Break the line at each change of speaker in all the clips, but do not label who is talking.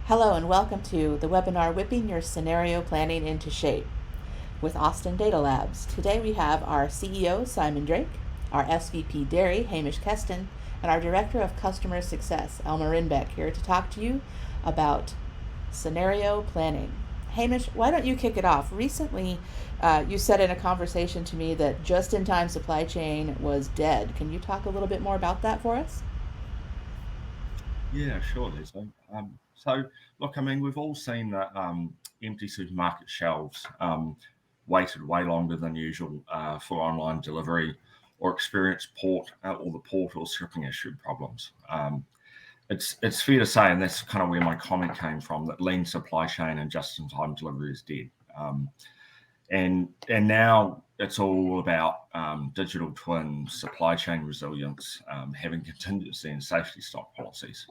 Hello and welcome to the webinar Whipping Your Scenario Planning into Shape with Austin Data Labs. Today we have our CEO Simon Drake, our SVP Dairy Hamish Keston, and our Director of Customer Success Elmer Rynbeck here to talk to you about scenario planning. Hamish, why don't you kick it off? Recently, you said in a conversation to me that just-in-time supply chain was dead. Can you talk a little bit more about that for us?
Yeah, sure, Leslie. Look, I mean, we've all seen the empty supermarket shelves waited way longer than usual for online delivery, or experienced port or the port or shipping issue problems. It's fair to say, and that's kind of where my comment came from, that lean supply chain and just-in-time delivery is dead. And now it's all about digital twins, supply chain resilience, having contingency and safety stock policies.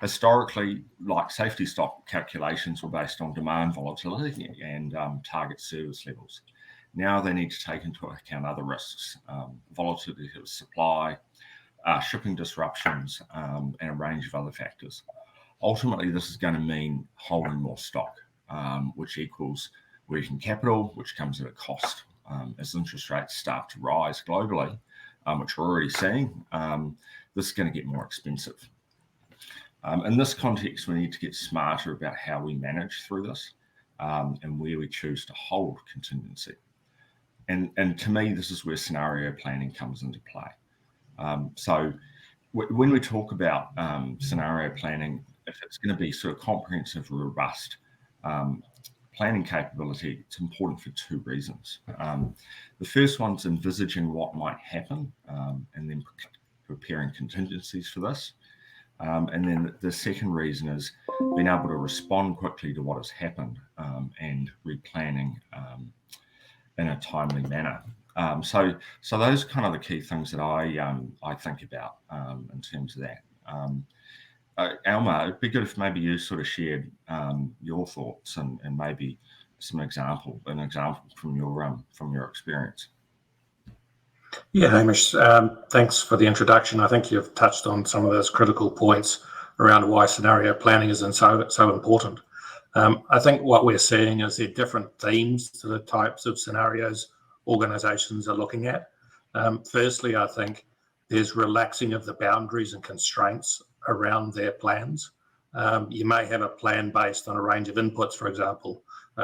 Historically, like safety stock calculations were based on demand volatility and target service levels. Now they need to take into account other risks, volatility of supply, shipping disruptions, and a range of other factors. Ultimately, this is going to mean holding more stock, which equals working capital, which comes at a cost. As interest rates start to rise globally, which we're already seeing, this is going to get more expensive. In this context, we need to get smarter about how we manage through this and where we choose to hold contingency. And to me, this is where scenario planning comes into play. When we talk about scenario planning, if it's going to be sort of comprehensive, robust planning capability, it's important for two reasons. The first one's envisaging what might happen and then preparing contingencies for this. And then the second reason is being able to respond quickly to what has happened and replanning in a timely manner. So those are kind of the key things that I think about in terms of that. Elmer, it'd be good if maybe you sort of shared your thoughts and maybe an example from your experience.
Yeah, Hamish, thanks for the introduction. I think you've touched on some of those critical points around why scenario planning is so important. I think what we're seeing is there are different themes to the types of scenarios organizations are looking at. Firstly, I think there's relaxing of the boundaries and constraints around their plans. You may have a plan based on a range of inputs, for example,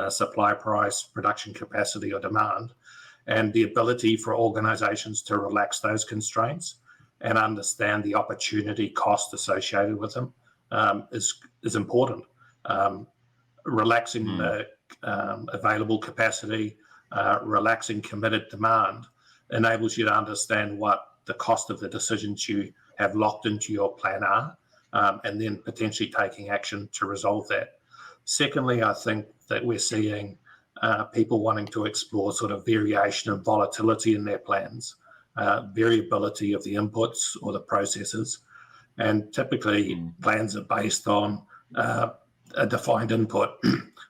supply price, production capacity, or demand. And the ability for organizations to relax those constraints and understand the opportunity cost associated with them is important. Relaxing the available capacity, relaxing committed demand enables you to understand what the cost of the decisions you have locked into your plan are, and then potentially taking action to resolve that. Secondly, I think that we're seeing people wanting to explore sort of variation and volatility in their plans, variability of the inputs or the processes. And typically plans are based on a defined input,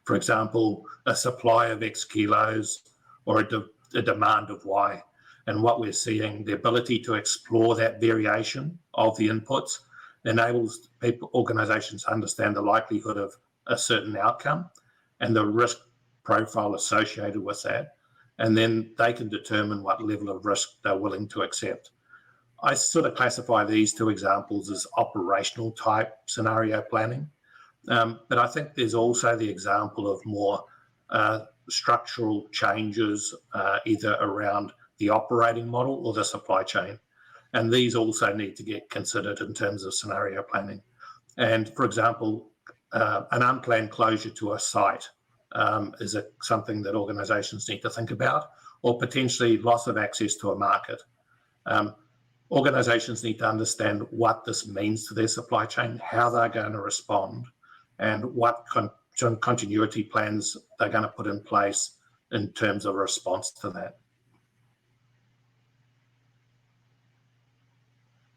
for example, a supply of X kilos or a demand of Y. And what we're seeing, the ability to explore that variation of the inputs enables organizations to understand the likelihood of a certain outcome and the risk profile associated with that, and then they can determine what level of risk they're willing to accept. I sort of classify these two examples as operational type scenario planning, but I think there's also the example of more structural changes either around the operating model or the supply chain, and these also need to get considered in terms of scenario planning. And for example, an unplanned closure to a site is something that organizations need to think about, or potentially loss of access to a market. Organizations need to understand what this means to their supply chain, how they're going to respond, and what continuity plans they're going to put in place in terms of response to that.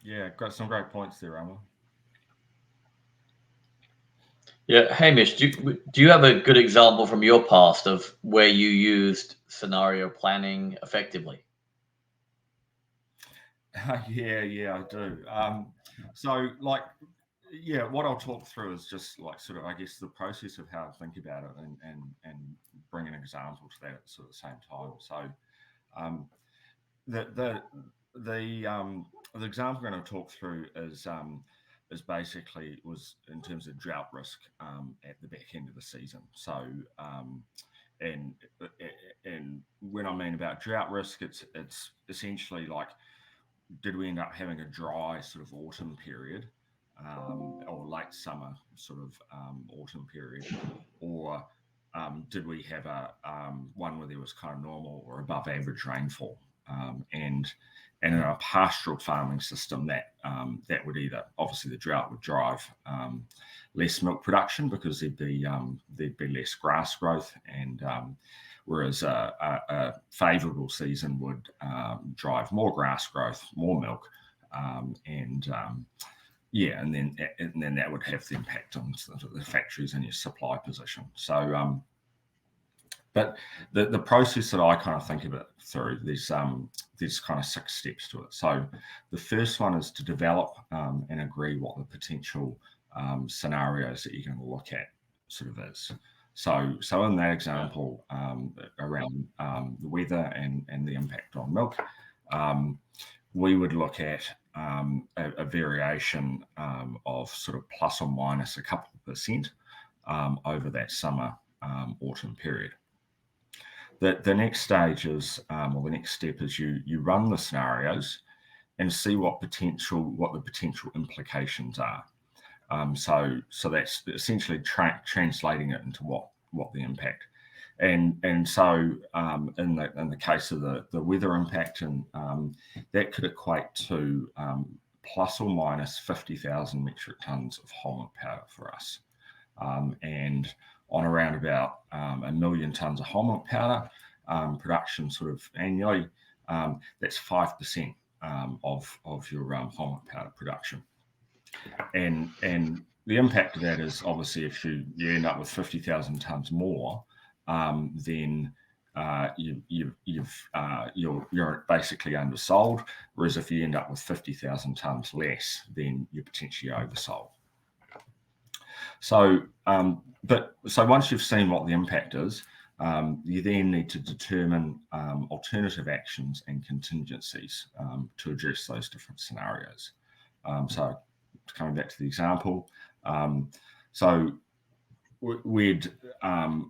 Yeah, got some great points there, Elmer.
Yeah, Hamish, do you have a good example from your past of where you used scenario planning effectively?
Yeah, I do. So, like, Yeah, what I'll talk through is just like sort of, I guess, the process of how I think about it, and bring an example to that at sort of the same time. So the example I'm going to talk through is basically was in terms of drought risk at the back end of the season. So and when I mean about drought risk, it's essentially like, did we end up having a dry sort of autumn period, or late summer sort of autumn period, or did we have a one where there was kind of normal or above average rainfall? And in a pastoral farming system, that would either, obviously the drought would drive less milk production because there'd be less grass growth, and whereas a favourable season would drive more grass growth, more milk, and then that would have the impact on the factories and your supply position. So, but the process that I kind of think of it through, there's kind of 6 steps to it. So the first one is to develop and agree what the potential scenarios that you're going to look at sort of is. So in that example, around the weather and the impact on milk, we would look at a variation of sort of plus or minus a couple of percent over that summer autumn period. The next stage is, or the next step is, you run the scenarios and see what the potential implications are. So that's essentially translating it into what the impact, and so in the case of the weather impact, and that could equate to plus or minus 50,000 metric tons of whole milk powder for us, and on around about 1 million tons of whole milk powder production sort of annually, that's 5% of your whole milk powder production. And the impact of that is, obviously, if you end up with 50,000 tons more, then you're basically undersold. Whereas if you end up with 50,000 tons less, then you're potentially oversold. So once you've seen what the impact is, you then need to determine alternative actions and contingencies to address those different scenarios. So coming back to the example, so we'd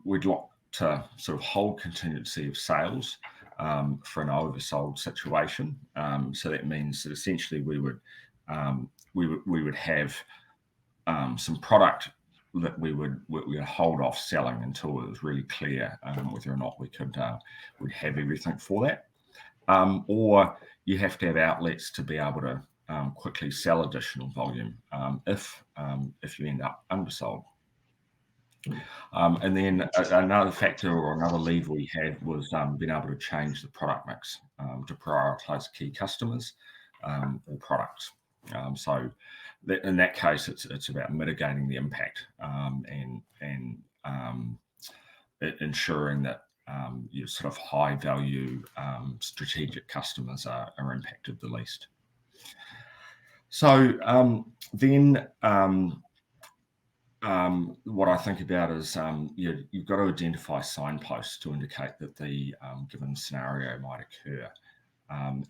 look to sort of hold contingency of sales for an oversold situation. So that means that essentially we would have some product that we would hold off selling until it was really clear whether or not we'd have everything for that. Or you have to have outlets to be able to quickly sell additional volume if you end up undersold. And then another factor or another lever we had was being able to change the product mix to prioritise key customers or products. So in that case, it's about mitigating the impact and ensuring that your sort of high value strategic customers are impacted the least. So then what I think about is you've got to identify signposts to indicate that the given scenario might occur.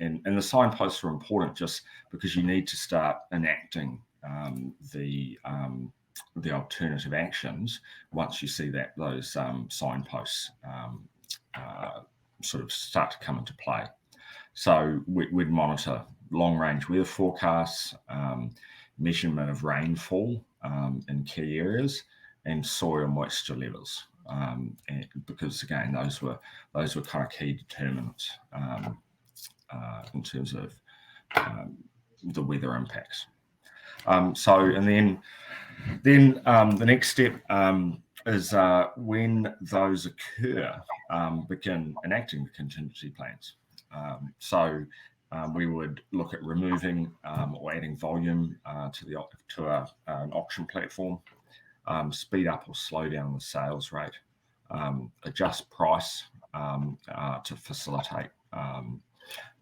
And the signposts are important just because you need to start enacting the alternative actions once you see that those signposts sort of start to come into play. So we'd monitor long-range weather forecasts, measurement of rainfall in key areas, and soil moisture levels, and because again those were kind of key determinants in terms of the weather impacts. So and then the next step is when those occur, begin enacting the contingency plans. So we would look at removing or adding volume to an auction platform, speed up or slow down the sales rate, adjust price to facilitate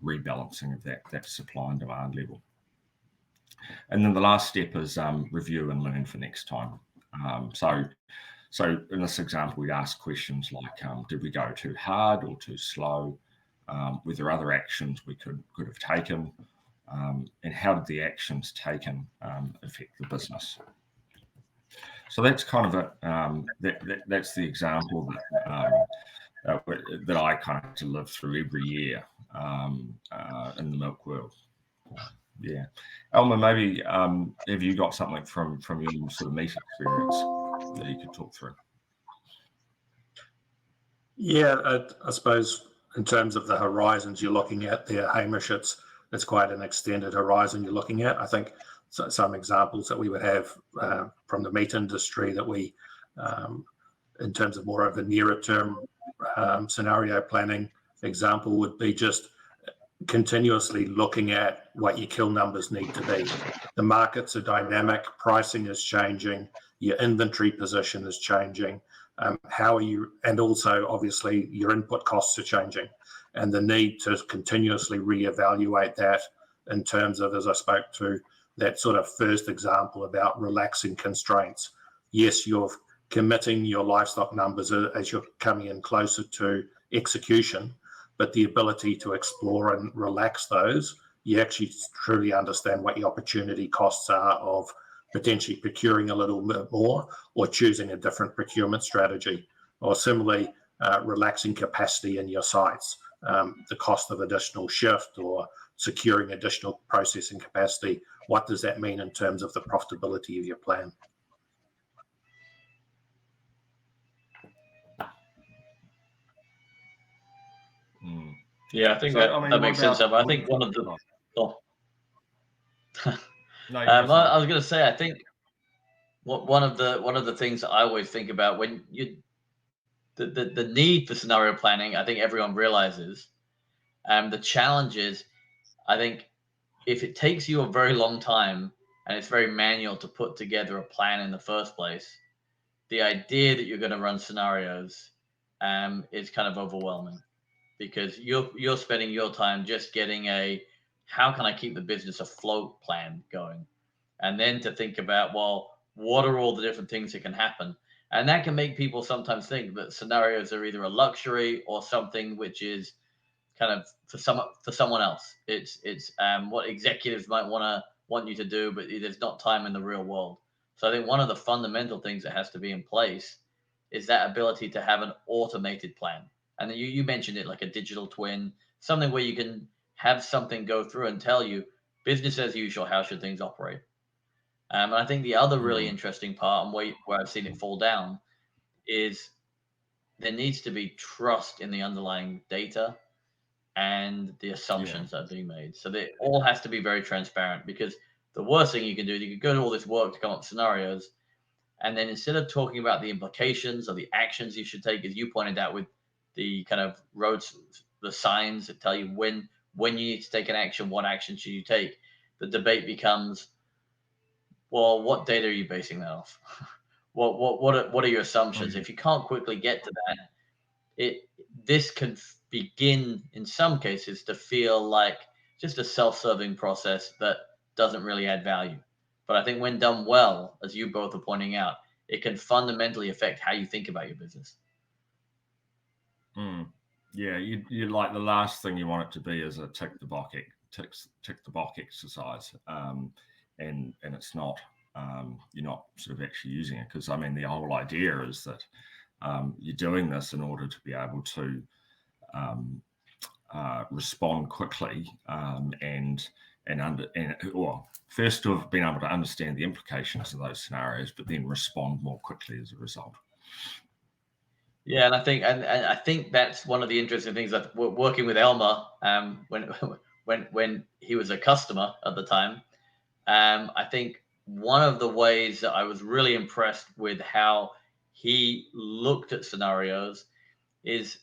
rebalancing of that supply and demand level. And then the last step is review and learn for next time. So in this example, we'd ask questions like, did we go too hard or too slow? Were there other actions we could have taken? And how did the actions taken affect the business? So that's kind of that's the example that I kind of have to live through every year in the milk world. Yeah, Elmer, maybe have you got something from your sort of meat experience that you could talk through?
Yeah, I suppose in terms of the horizons you're looking at there, Hamish, it's quite an extended horizon you're looking at. I think some examples that we would have from the meat industry that we, in terms of more of a nearer term scenario planning example, would be just continuously looking at what your kill numbers need to be. The markets are dynamic, pricing is changing, your inventory position is changing. How are you, and also obviously your input costs are changing, and the need to continuously reevaluate that in terms of, as I spoke to, that sort of first example about relaxing constraints. Yes, you're committing your livestock numbers as you're coming in closer to execution, but the ability to explore and relax those, you actually truly understand what your opportunity costs are of potentially procuring a little bit more or choosing a different procurement strategy, or similarly relaxing capacity in your sites, the cost of additional shift or securing additional processing capacity. What does that mean in terms of the profitability of your plan?
Yeah, I think that makes sense. I think one of the I was going to say, I think one of the things that I always think about when the need for scenario planning, I think everyone realizes. The challenge is, I think, if it takes you a very long time and it's very manual to put together a plan in the first place, the idea that you're going to run scenarios is kind of overwhelming, because you're spending your time just getting a how can I keep the business afloat plan going, and then to think about, well, what are all the different things that can happen, and that can make people sometimes think that scenarios are either a luxury or something which is kind of for someone else. It's what executives might want you to do, but there's not time in the real world. So I think one of the fundamental things that has to be in place is that ability to have an automated plan. And you mentioned it, like a digital twin, something where you can have something go through and tell you business as usual, how should things operate. And I think the other really interesting part, and where I've seen it fall down, is there needs to be trust in the underlying data and the assumptions that are being made. So it all has to be very transparent, because the worst thing you can do is you can go to all this work to come up with scenarios, and then instead of talking about the implications or the actions you should take, as you pointed out with the kind of roads, the signs that tell you when you need to take an action, what action should you take, the debate becomes, well, what data are you basing that off? What are your assumptions? If you can't quickly get to that, this can begin in some cases to feel like just a self-serving process that doesn't really add value. But I think when done well, as you both are pointing out, it can fundamentally affect how you think about your business.
Yeah, you like, the last thing you want it to be is a tick the box exercise, and it's not. You're not sort of actually using it, because I mean the whole idea is that you're doing this in order to be able to respond quickly, or first to have been able to understand the implications of those scenarios, but then respond more quickly as a result.
Yeah, and I think that's one of the interesting things that working with Elmer, when he was a customer at the time, I think one of the ways that I was really impressed with how he looked at scenarios is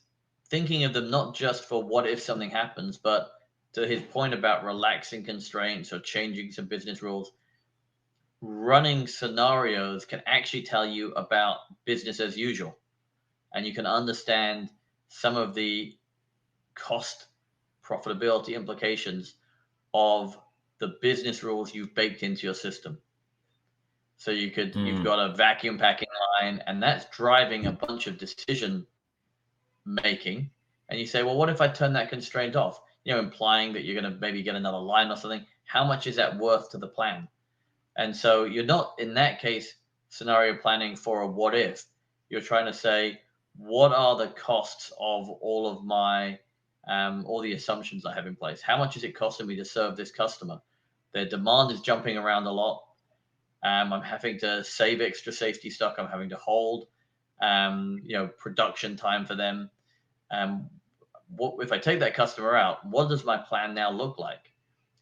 thinking of them not just for what if something happens, but to his point about relaxing constraints or changing some business rules, running scenarios can actually tell you about business as usual. And you can understand some of the cost profitability implications of the business rules you've baked into your system. So you've
Mm.
got a vacuum packing line, and that's driving a bunch of decision making. And you say, well, what if I turn that constraint off? Implying that you're going to maybe get another line or something. How much is that worth to the plan? And so you're not, in that case, scenario planning for a what if. You're trying to say, what are the costs of all of my, all the assumptions I have in place? How much is it costing me to serve this customer? Their demand is jumping around a lot. I'm having to save extra safety stock. I'm having to hold, production time for them. What if I take that customer out? What does my plan now look like?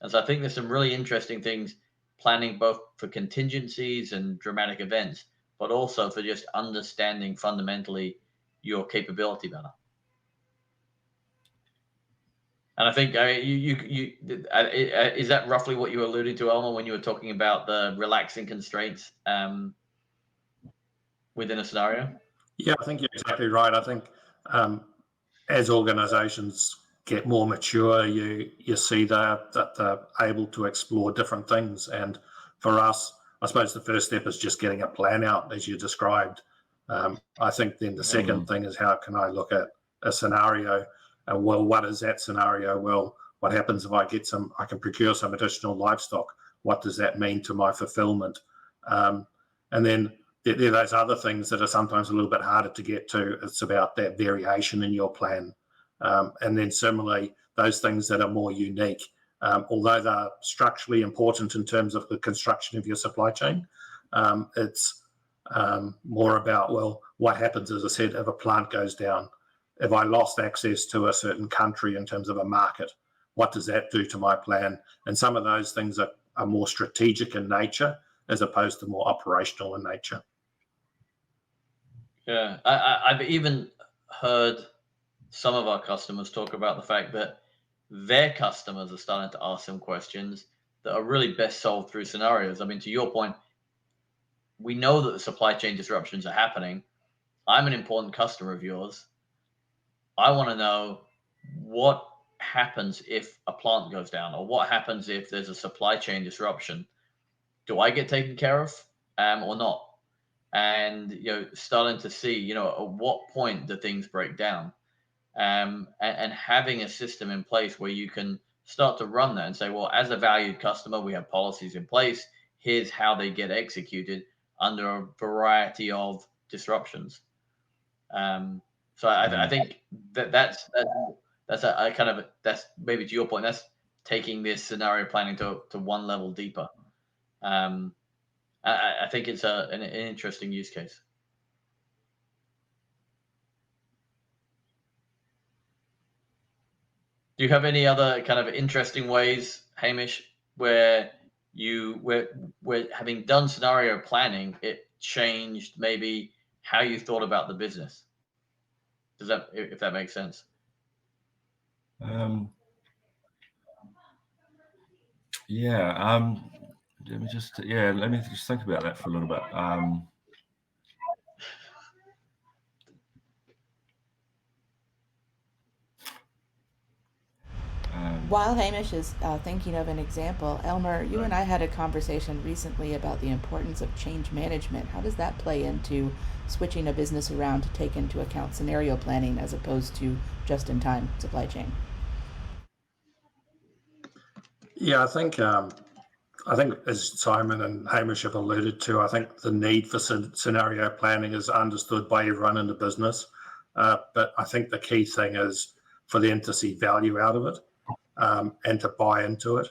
And so I think there's some really interesting things planning both for contingencies and dramatic events, but also for just understanding fundamentally your capability better. And I think is that roughly what you alluded to, Elmer, when you were talking about the relaxing constraints within a scenario?
Yeah, I think you're exactly right. I think as organisations get more mature, you see that they're able to explore different things. And for us, I suppose the first step is just getting a plan out, as you described. I think then the second thing is, how can I look at a scenario? Well, what is that scenario? Well, what happens if I can procure some additional livestock? What does that mean to my fulfillment? And then there are those other things that are sometimes a little bit harder to get to. It's about that variation in your plan. And then similarly, those things that are more unique, although they're structurally important in terms of the construction of your supply chain, it's more about, well, what happens, as I said, if a plant goes down? If I lost access to a certain country in terms of a market, what does that do to my plan? And some of those things are more strategic in nature as opposed to more operational in nature.
Yeah, I've even heard some of our customers talk about the fact that their customers are starting to ask them questions that are really best solved through scenarios. I mean, to your point, we know that the supply chain disruptions are happening. I'm an important customer of yours. I want to know what happens if a plant goes down, or what happens if there's a supply chain disruption. Do I get taken care of or not? And starting to see at what point do things break down, and having a system in place where you can start to run that and say, well, as a valued customer, we have policies in place. Here's how they get executed under a variety of disruptions. So I think that's a kind of, that's maybe to your point, that's taking this scenario planning to one level deeper. I think it's an interesting use case. Do you have any other kind of interesting ways, Hamish, where having done scenario planning, it changed maybe how you thought about the business? If that makes sense?
Yeah. Let me just think about that for a little bit.
While Hamish is thinking of an example, Elmer, you and I had a conversation recently about the importance of change management. How does that play into switching a business around to take into account scenario planning as opposed to just-in-time supply chain?
Yeah, I think as Simon and Hamish have alluded to, I think the need for scenario planning is understood by everyone in the business. But I think the key thing is for them to see value out of it. And to buy into it.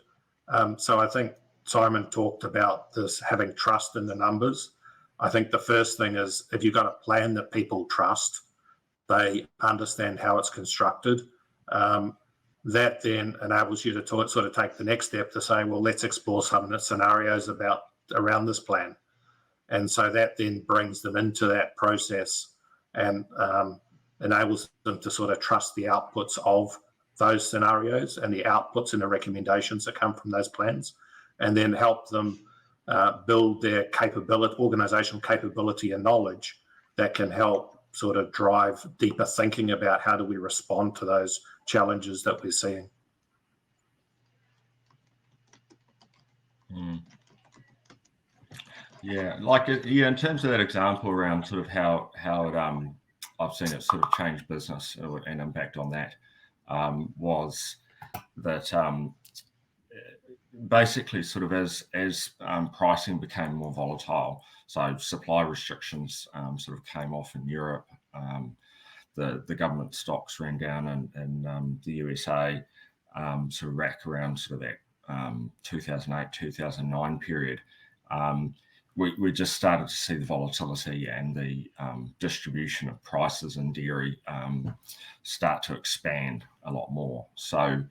So I think Simon talked about this, having trust in the numbers. I think the first thing is, if you've got a plan that people trust, they understand how it's constructed, that then enables you to sort of take the next step to say, well, let's explore some of the scenarios around this plan. And so that then brings them into that process and enables them to sort of trust the outputs of those scenarios and the outputs and the recommendations that come from those plans, and then help them build their organizational capability and knowledge that can help sort of drive deeper thinking about how do we respond to those challenges that we're seeing.
Yeah, in terms of that example around sort of how it I've seen it sort of change business and impact on that was that basically sort of as pricing became more volatile, so supply restrictions sort of came off in Europe. The government stocks ran down in the USA, sort of rack around sort of that 2008, 2009 period. We just started to see the volatility and the distribution of prices in dairy start to expand a lot more. So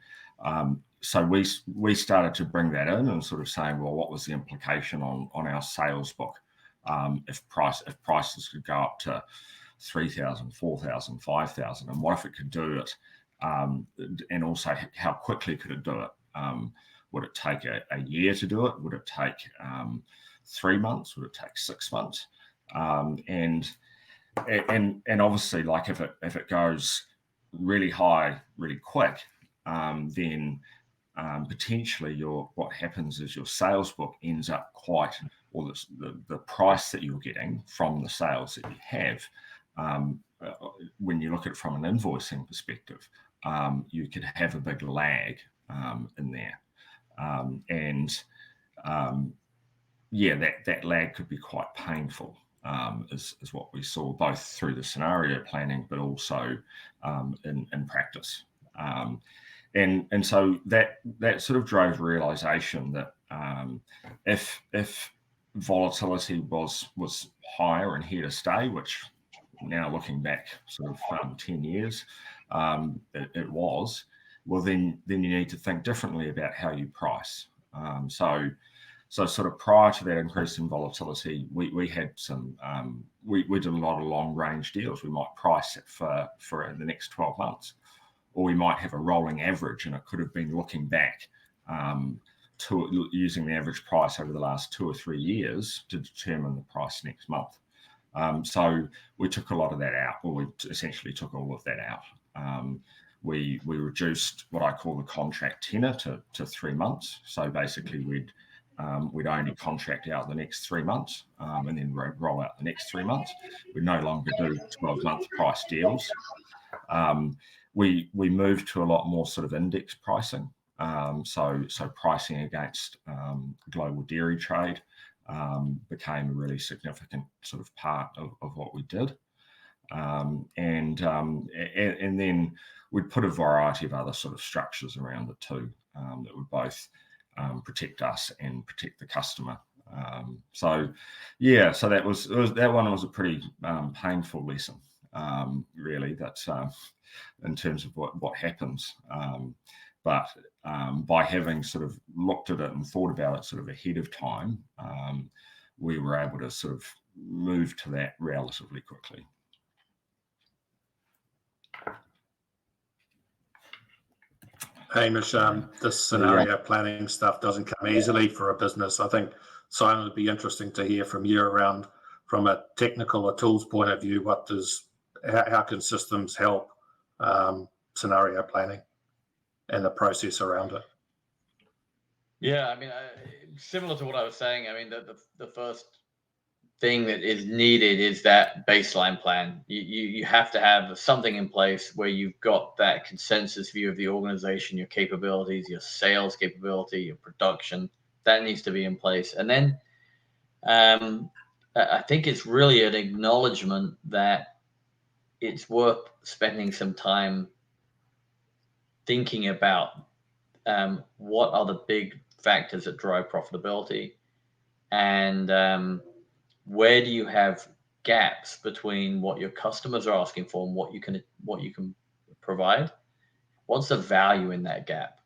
we started to bring that in and sort of saying, well, what was the implication on our sales book if prices could go up to 3,000, 4,000, 5,000, and what if it could do it, and also how quickly could it do it? Would it take a year to do it? Would it take 3 months? Would it take 6 months? And obviously, like if it goes really high, really quick, then potentially what happens is your sales book ends up or the price that you're getting from the sales that you have, when you look at it from an invoicing perspective, you could have a big lag in there. That lag could be quite painful, is what we saw both through the scenario planning, but also in practice. And so that sort of drove realization that if volatility was higher and here to stay, which now looking back sort of 10 years, it was, well, then you need to think differently about how you price. So sort of prior to that increase in volatility, we had some, we did a lot of long range deals. We might price it for the next 12 months, or we might have a rolling average, and it could have been looking back to using the average price over the last 2 or 3 years to determine the price next month. So we took a lot of that out, or we essentially took all of that out. We reduced what I call the contract tenor to 3 months. So basically we'd only contract out the next 3 months, and then roll out the next 3 months. We no longer do 12-month price deals. We moved to a lot more sort of index pricing. So pricing against global dairy trade became a really significant sort of part of what we did. And then we'd put a variety of other sort of structures around it too, that would both protect us and protect the customer. So that one was a pretty painful lesson, really, that's in terms of what happens. But by having sort of looked at it and thought about it sort of ahead of time, we were able to sort of move to that relatively quickly.
Hamish, this scenario planning stuff doesn't come easily for a business. I think, Simon, it'd be interesting to hear from you around, from a technical or tools point of view, how can systems help scenario planning and the process around it?
Yeah, I mean, similar to what I was saying, I mean, the first thing that is needed is that baseline plan. You have to have something in place where you've got that consensus view of the organization, your capabilities, your sales capability, your production. That needs to be in place. And then I think it's really an acknowledgement that it's worth spending some time thinking about what are the big factors that drive profitability, and where do you have gaps between what your customers are asking for and what you can provide? What's the value in that gap?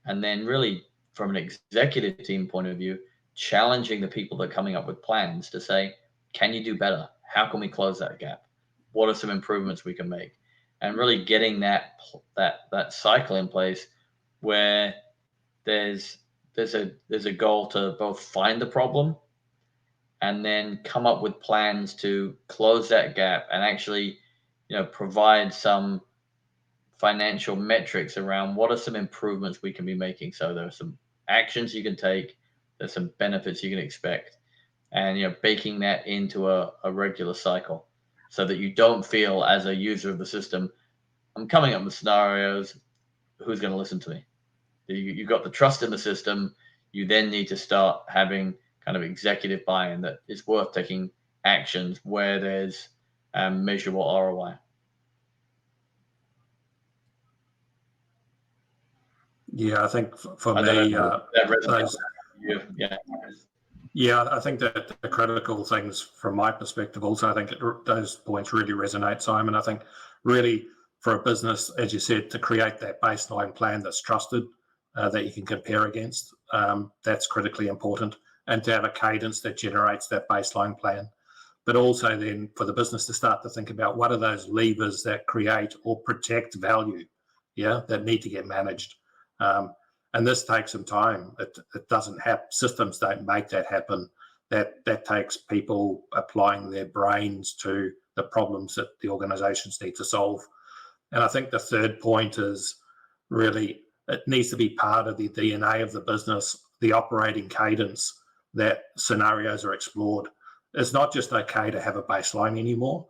And then really from an executive team point of view, challenging the people that are coming up with plans to say, can you do better? How can we close that gap? What are some improvements we can make? And really getting that cycle in place where there's a goal to both find the problem and then come up with plans to close that gap and actually, provide some financial metrics around what are some improvements we can be making. So there are some actions you can take there's some benefits you can expect, and baking that into a regular cycle so that you don't feel as a user of the system, I'm coming up with scenarios, who's going to listen to me? You've got the trust in the system. You then need to start having kind of executive buy-in that it's worth taking actions where there's measurable ROI.
Yeah, I think for me, I think that the critical things from my perspective also, I think those points really resonate, Simon. I think really for a business, as you said, to create that baseline plan that's trusted, that you can compare against, that's critically important, and to have a cadence that generates that baseline plan. But also then for the business to start to think about what are those levers that create or protect value, that need to get managed. And this takes some time. It doesn't have, systems don't make that happen. That takes people applying their brains to the problems that the organizations need to solve. And I think the third point is really, it needs to be part of the DNA of the business, the operating cadence, that scenarios are explored. It's not just okay to have a baseline anymore.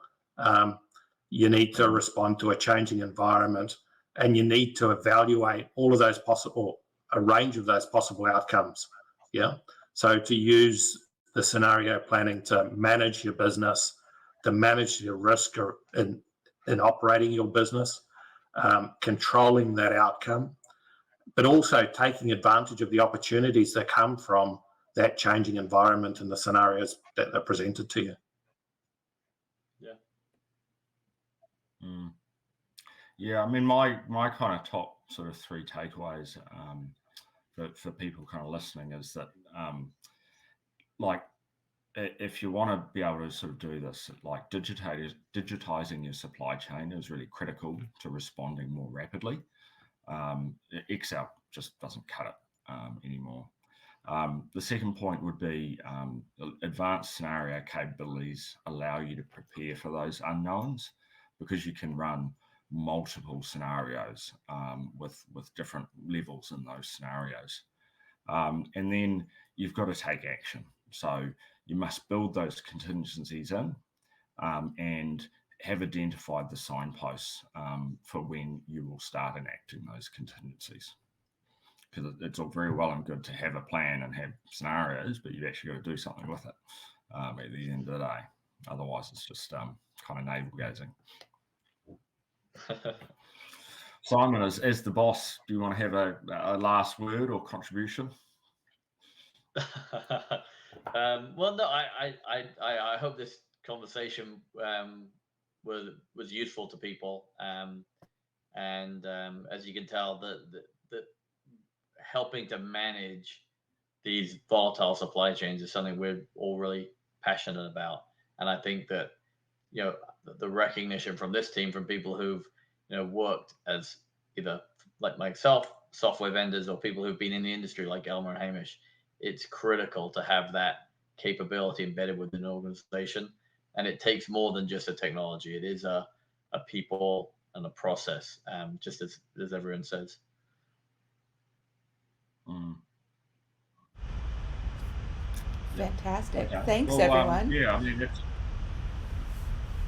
You need to respond to a changing environment, and you need to evaluate all of those possible, a range of those possible outcomes. So to use the scenario planning to manage your business, to manage your risk in operating your business, controlling that outcome, but also taking advantage of the opportunities that come from that changing environment and the scenarios that are presented to you.
Yeah, I mean, my kind of top sort of 3 takeaways for people kind of listening is that, like, if you want to be able to sort of do this, like digitizing your supply chain is really critical to responding more rapidly. Excel just doesn't cut it anymore. The second point would be advanced scenario capabilities allow you to prepare for those unknowns, because you can run multiple scenarios with different levels in those scenarios. And then you've got to take action. So you must build those contingencies in and have identified the signposts for when you will start enacting those contingencies. Because it's all very well and good to have a plan and have scenarios, but you've actually got to do something with it at the end of the day. Otherwise, it's just kind of navel gazing. Simon, as the boss, do you want to have a last word or contribution?
Well, no, I hope this conversation was useful to people, and as you can tell, the helping to manage these volatile supply chains is something we're all really passionate about. And I think that the recognition from this team, from people who've worked as either like myself, software vendors, or people who've been in the industry like Elmer and Hamish, it's critical to have that capability embedded within an organization. And it takes more than just a technology. It is a people and a process, just as everyone says.
Fantastic. Thanks, everyone.
Yeah, I mean,